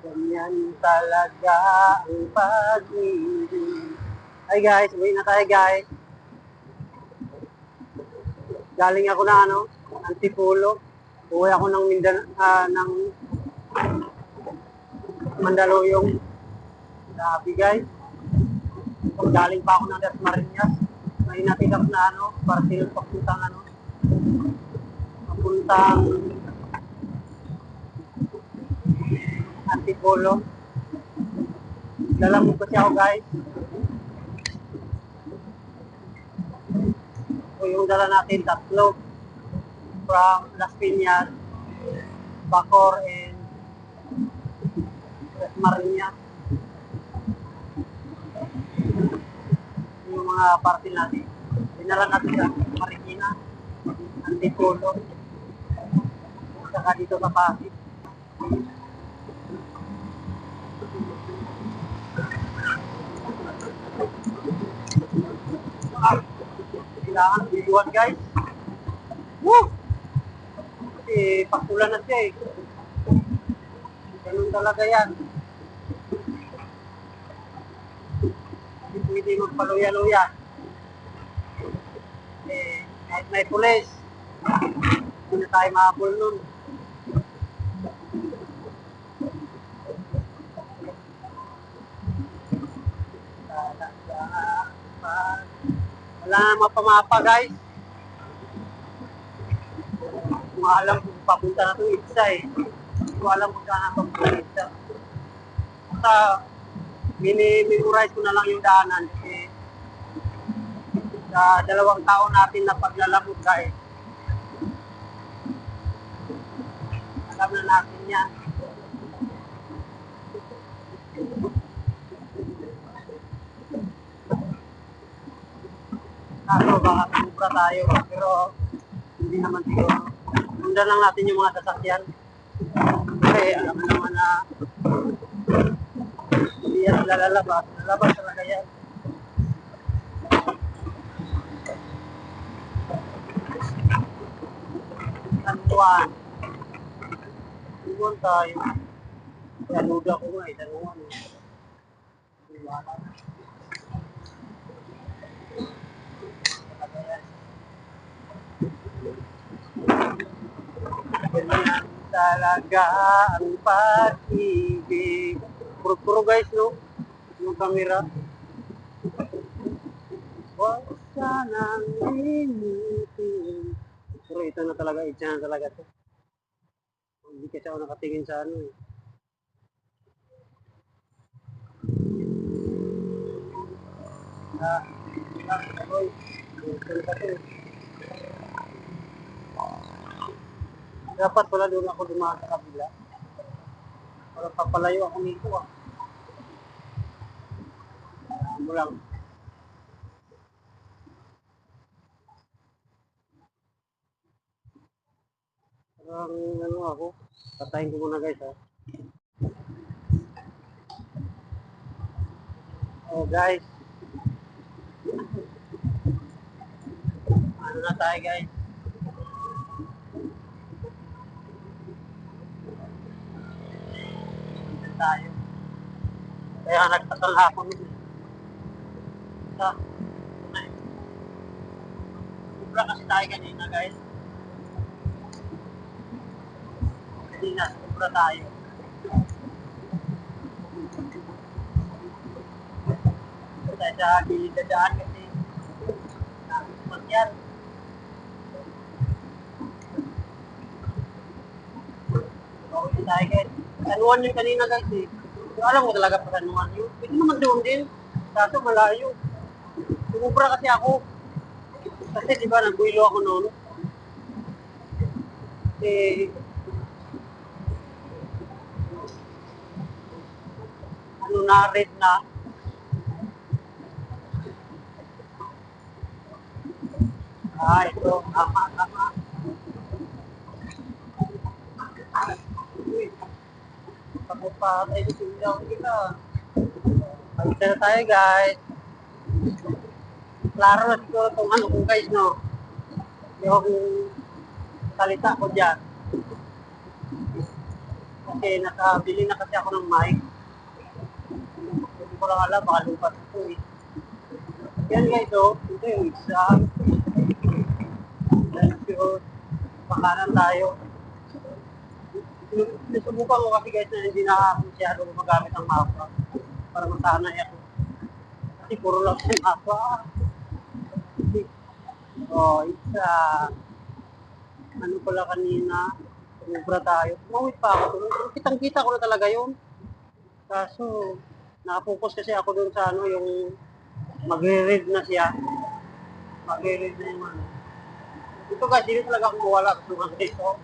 Ganyan talaga ang pag-ibig. Hi guys, uwi na tayo guys. Galing ako na Antipolo. Uwi ako ng ng Mandaluyong. Sabi guys. Galing pa ako ng Dasmariñas. May natikap na partil papuntang papuntang Antipolo. Dalang mo kasi ako guys. So yung dala natin tatlo. From Las Piñas, Bacoor, and Dasmariñas. Yung mga partil natin. Dinala natin sa Marikina, Antipolo, saka dito sa Pasig. Kailangan biluan guys. Woo! Kasi pagtulan na siya eh. Ganun talaga yan. Hindi pwede magpaluya-luya. Eh, kahit may pulis, hindi na tayo mahabol nun. Wala na mapamapa guys. Kung alam kung papunta na itong itsa eh. Hindi ko alam kung saan ang papunta itsa. Basta, mini-memorize ko na lang yung daanan. Kasi, sa 2 taon natin na paglalamog guys, alam na natin yan. Kaso baka tumubra tayo, pero hindi naman siguro. Sundan lang natin yung mga sasakyan. Kasi alam mo naman na hindi yan lalabas. Lalabas talaga yan. San Juan. San Juan tayo. Kaya luda ko nga San Juan. Wala na. Ganyan talaga ang pag-ibig. Puro guys, no? Yung camera. Huwag sanang limitin. Pero ito na talaga, itcha na talaga to. Hindi kasi ako nakatingin sa ano eh. Dapat pala doon ako dumaan sa kabila. Para papalayo ako nito ah. Mo lang. Parang ako. Patayin ko muna guys ha. Oh guys. Ano na tayo guys? Tayo. Kaya nagtatang ako nito. Sobra kasi tayo kanina guys. Kanina, sobra tayo. Tayo sa gilid na daan kasi nakikipag yan. Okay tayo guys. Sanuan yun kanina guys eh. So, alam mo talaga pa sanuan yun. Pwede naman doon din. Kaso malayo. Sumubra kasi ako. Kasi di ba nagbuilo ako noon. Eh, ano na, red na. Ah, ito. Tama. Tapos pa tayo dito lang kita. Pagkita na tayo guys. Klaro na siguro itong ano kung guys no. Yung salita ko dyan. Kasi nakabili na kasi ako ng mic. Hindi ko lang alam, baka lupat ito eh. Yan guys, oh. Ito yung isa. Let's go. Pakanan tayo. Sinusubukan ko kasi guys na hindi na masyado gumagamit ng mapa para masanay ako. Kasi puro lang sa mapa. Oh, isa. Ano pala kanina? Sumubra tayo. Mawit pa ako. Kitang-kita ko na talaga yun. Kaso, nakapokus kasi ako dun sa ano, yung magre-read na siya. Magre-read na yung ano. Ito guys, hindi talaga ako mawala kasi mga dito.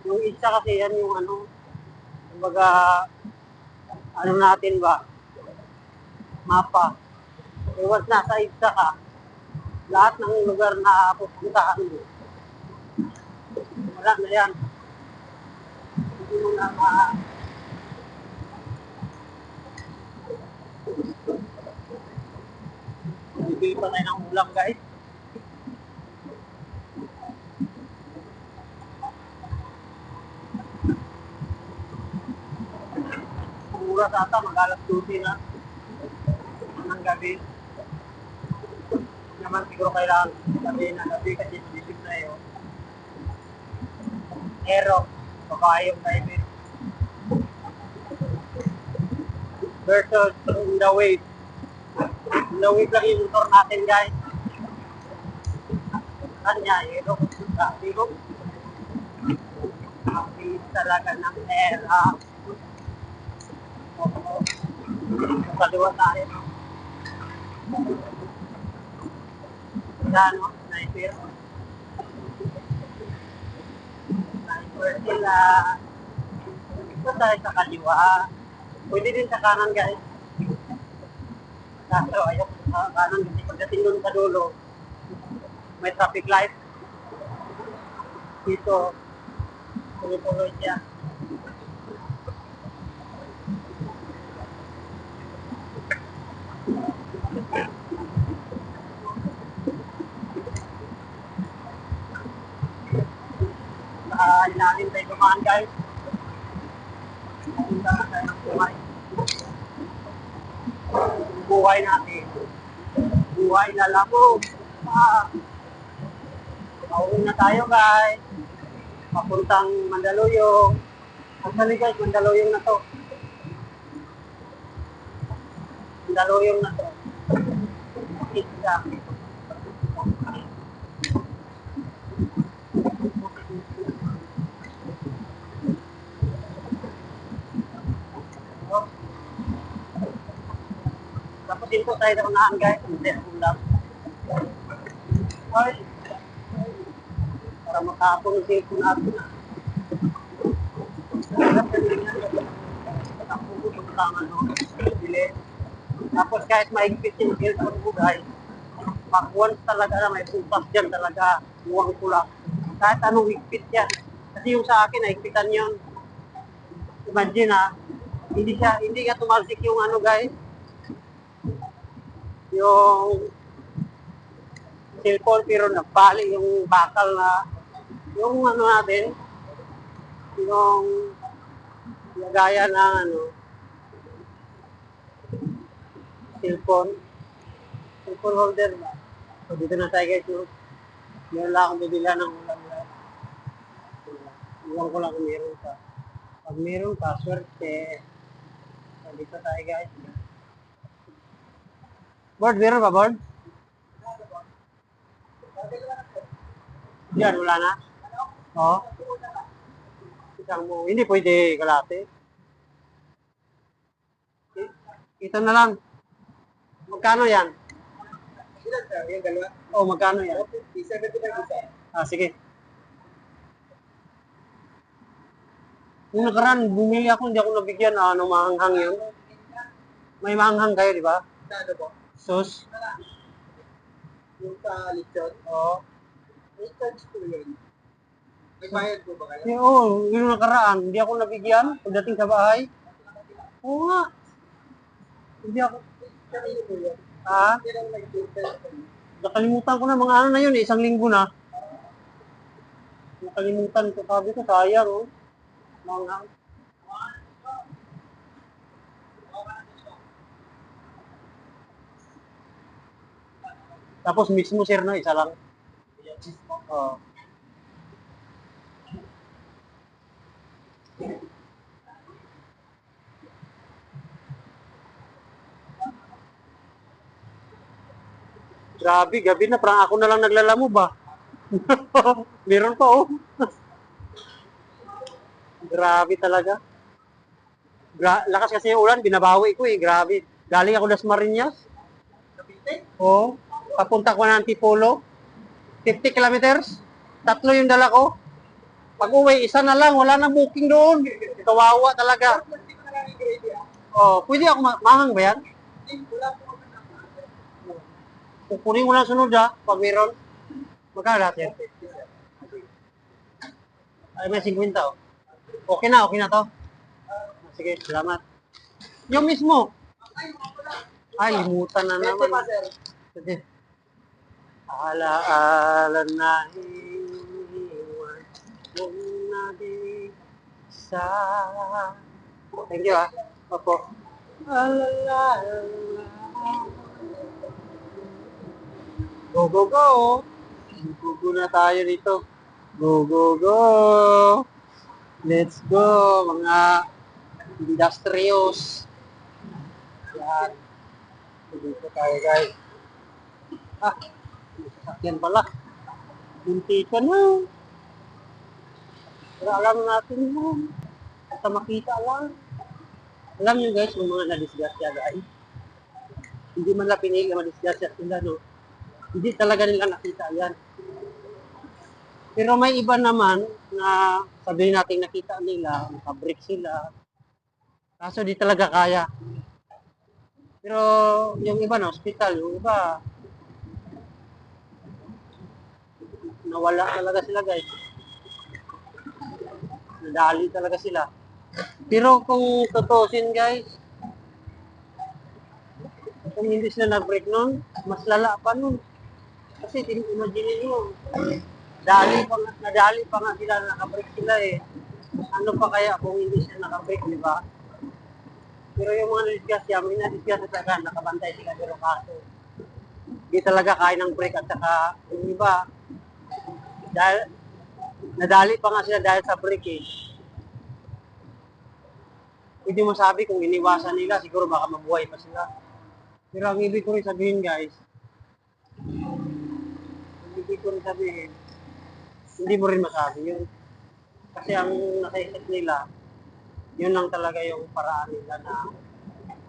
Yung isa kasi yan yung ano, kumbaga, ano natin ba? Mapa. Once nasa isa ka, lahat ng lugar na pupuntahan mo, wala na yan. Hindi mo na bibili pa tayo ng ulam guys. Mura sa ata, mag-alas 2 na ng gabi. Naman siguro kailangan gabi kasi madilim na yun. Aero, babayong tayo versus in the wave. In the wave lang yung motor natin guys. Kanya, aero, pero mabilis talaga ng era. Kaliwa tayo. Yan, no? Sniper. Sniper sila. Ito tayo sa kaliwa. Pwede din sa kanan, guys. Kaso, ayaw sa kanan. Kasi pagdating doon sa dulo, may traffic light. Dito, tuloy-tuloy siya. Ilalim tayo dumaan guys. Punta na tayo ng buhay. Buhay natin. Buhay na lamog. Pauwi na tayo guys. Papuntang Mandaluyong. Actually guys, Mandaluyong na to. Mandaluyong na to. Isa. Tapos dito tayo na unahan guys. Hindi ako lang. Ay. Para makapong yung cellphone natin na. Tapos kahit maigpit yung cellphone ko guys, pag once talaga na may butas dyan talaga, buwang ko lang. Kahit anong higpit yan. Kasi yung sa akin, naigpitan yun. Imagine ha, hindi nga tumalsik yung ano guys, yung cellphone pero nagpali yung bakal na, yung ano natin, yung lagaya ng ano, cellphone holder ba? So dito na tayo guys, no? Meron lang akong bibila ng ulam guys. Iwan ko lang kung meron ka. Pag meron ka, swerte. So dito tayo guys. Board, meron ba board? Yan, wala na? Oo. Isang mo, hindi pwede kalate. Ito na lang. Magkano yan? Ilan sir? Yung dalawa? Oh, magkano yan? 70 lang isa. Ah, sige. Yung nakaraan, bumili ako, hindi ako nabigyan. Ano, mahanghang yun. May mahanghang kayo, di ba? Sa ano po? Sus. Yung sa lechon? Oo. May charge po yun. May bayad po ba kayo? Oo, yung nakaraan, hindi ako nabigyan pagdating sa bahay. Oo nga. Hindi ako. Kanino po yun? Ha? Hindi lang nag-test. Nakalimutan ko na mga ano na yun, isang linggo na. Nakalimutan ko, sabi ko, sayang, oh. Mga Tapos mismo sir, no? Isa lang. Oh. Grabe, gabi na. Parang ako na lang naglalamo ba? Meron pa, oh. Grabe talaga. Lakas kasi yung ulan, binabawi ko eh. Grabe. Galing ako das Marinas. Oo. Papunta ko ng Antipolo. 50 kilometers. 3 yung dala ko. Pag uwi, isa na lang. Wala nang booking doon. Kawawa talaga. Oh, pwede ako mahang ba yan? Kukunin ko lang sunod ha. Pag meron. Magkano lahat yan? Ay, may 50 oh. Okay na to. Sige, salamat. Yung mismo. Ay, limutan na naman. Sige. Alaala na iwan mong nag-isa. Thank you ah. Opo. Alaala. Go, go, go. Go, go na tayo dito. Go, go, go. Let's go, mga industrious. Yan. Dito tayo, guys. Ah, may sasakyan pala. Bunti ka na. Pero alam natin yun. Basta makita lang. Alam nyo guys, yung mga nadisgrasya guys. Hindi man lang pinili madisgrasya sila, no? Hindi talaga nila nakita yan. Pero may iba naman na sabihin natin nakita nila, nakabreak sila. Kaso di talaga kaya. Pero yung iba na hospital, yung iba nawala talaga sila guys. Nadali talaga sila. Pero kung tutusin guys, kung hindi sila nag-break nun, mas lala pa nun. Kasi imagine nyo, nadali pa nga sila, nakabreak sila eh. Ano pa kaya kung hindi sila nakabreak, di ba? Pero yung mga nadisgrasya, may nadisgrasya talaga, nakabantay sila, pero kaso, hindi talaga kaya ng break at saka yung iba, dahil, nadali pa nga sila dahil sa break eh. Hindi mo sabi kung iniwasan nila, siguro baka mabuhay pa sila. Pero ang ibig ko rin sabihin guys, hindi mo rin masabi yun. Kasi ang nasa-isip nila, yun lang talaga yung paraan nila na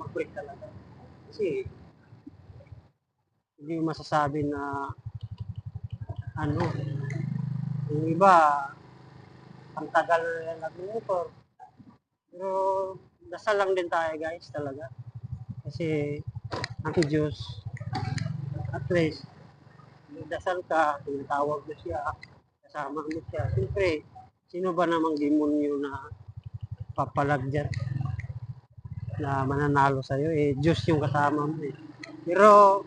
mag-break talaga. Kasi, hindi mo masasabi na, ano, yung iba, ang tagal na nag-motor. Pero, dasal lang din tayo guys talaga. Kasi, ang Diyos, at least, dasal ka, tinatawag mo siya, kasama mo siya. Siyempre, sino ba namang demonyo na papalag dyan na mananalo sa'yo? Eh, Diyos yung kasama mo eh. Pero,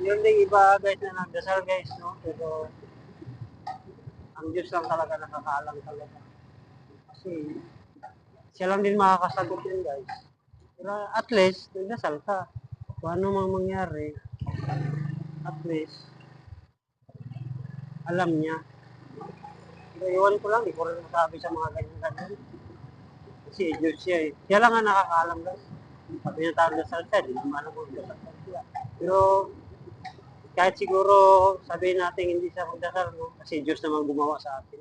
yun din iba guys na nagdasal guys, no? Pero, ang Diyos lang talaga nakakaalam talaga. Kasi, siya lang din makakasagot yun guys. Pero at least, nagdasal ka. Kung ano mang mangyari, at least, alam niya. Pero iwan ko lang, di ko rin masabi sa mga ganyan-ganyan. Kasi Diyos siya eh. Siya lang ang nakakaalam guys. Sabi niya tayo dasal siya, di naman ako dasal siya. Pero, kahit siguro sabihin natin hindi siya magdasal, no? Kasi Diyos naman gumawa sa atin.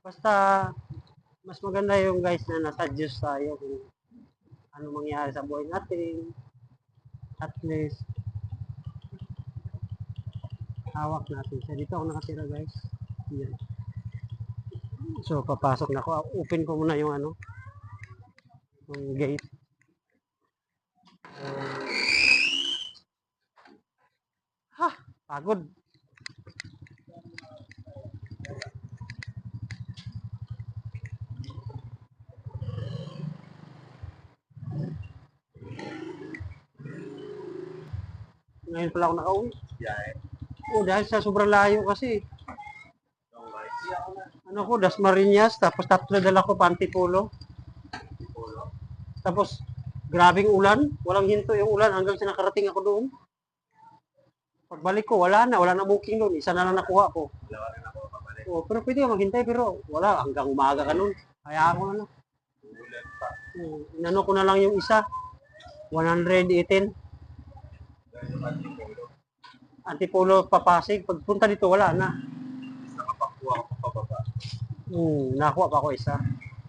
Basta, mas maganda yung guys na nasa Diyos tayo kung ano mangyari sa buhay natin. At least, hawak natin siya. Dito ako nakatira guys. Yan. So, papasok na ako. Open ko muna yung ano, yung gate. Pagod. Ngayon pala ako nakauwi. Oh, dahil sa sobrang layo kasi. Ano ko, Das Marinas, tapos 3 dala ko pa Antipolo. Tapos, Grabing ulan. Walang hinto yung ulan hanggang sa nakarating ako doon. Pagbalik ko, wala na booking doon. Isa na lang nakuha ko. Dalawa rin ako pabalik. Oh, pero pwede ka maghintay, pero wala. Hanggang umaga ka noon. Kaya ako na. Ulan pa. Inano ko na lang yung isa. 118. Dahil yung ating ulo. Antipolo, Papasig. Pagpunta dito, wala na. Nakapakuha ako pababa. Nakuha pa ako isa.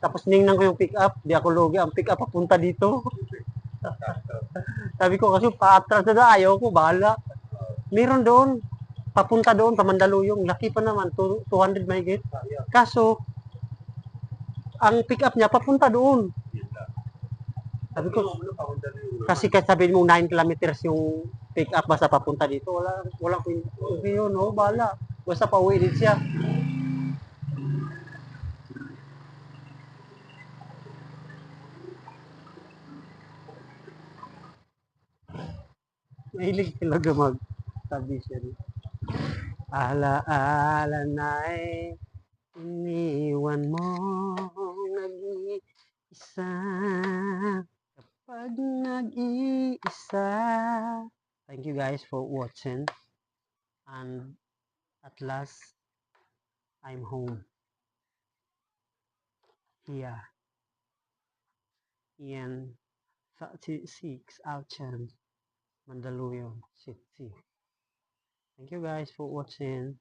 Tapos ningnan ko yung pick up. Di ako lugi. Ang pick up papunta dito. Sabi ko kasi paatras na ayaw ko. Bahala. Meron doon. Papunta doon. Pa Mandaluyong. Laki pa naman. 200 mahigit. Kaso, ang pick up niya papunta doon. Sabi ko, kasi sabihin mo 9 kilometers yung pick up basta papunta dito. Wala ko okay yun, no? Bahala. Basta pauwi din siya. Mahilig talaga mag-sabi siya. Ala-ala na'y iniwan mo nag-iisa kapag nag-iisa. Thank you guys for watching. And at last, I'm home. Here. In 36 Outchan, Mandaluyong City. Thank you guys for watching.